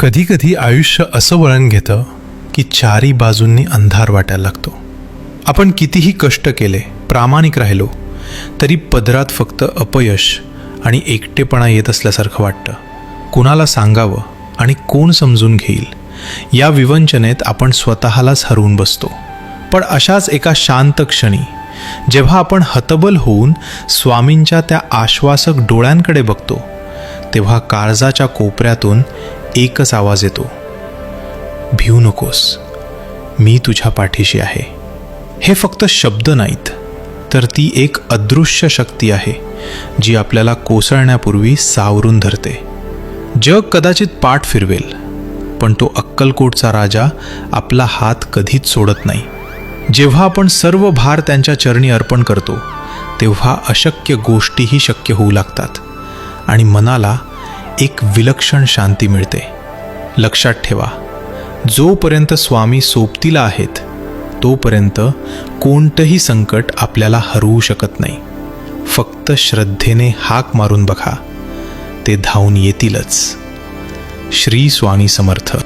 कधी कधी आयुष्य असं वळण घेतं की चारी बाजूंनी अंधार वाटायला लागतो. आपण कितीही कष्ट केले, प्रामाणिक राहिलो तरी पदरात फक्त अपयश आणि एकटेपणा येत असल्यासारखं वाटतं. कुणाला सांगावं आणि कोण समजून घेईल या विवंचनेत आपण स्वतःलाच हरवून बसतो. पण अशाच एका शांत क्षणी जेव्हा आपण हतबल होऊन स्वामींच्या त्या आश्वासक डोळ्यांकडे बघतो तेव्हा काळजाच्या कोपऱ्यातून एकच आवाज येतो, भिवू नकोस, मी तुझ्या पाठीशी आहे. हे फक्त शब्द नाहीत, तर ती एक अदृश्य शक्ती आहे जी आपल्याला कोसळण्यापूर्वी सावरून धरते. जग कदाचित पाठ फिरवेल, पण तो अक्कलकोटचा राजा आपला हात कधीच सोडत नाही. जेव्हा आपण सर्व भार त्यांच्या चरणी अर्पण करतो तेव्हा अशक्य गोष्टीही शक्य होऊ लागतात आणि मनाला एक विलक्षण शांती मिळते. लक्षात ठेवा, जोपर्यंत स्वामी सोबतीला आहेत तोपर्यंत कोणतंही संकट आपल्याला हरवू शकत नाही. फक्त श्रद्धेने हाक मारून बघा, ते धावून येतीलच. श्री स्वामी समर्थ.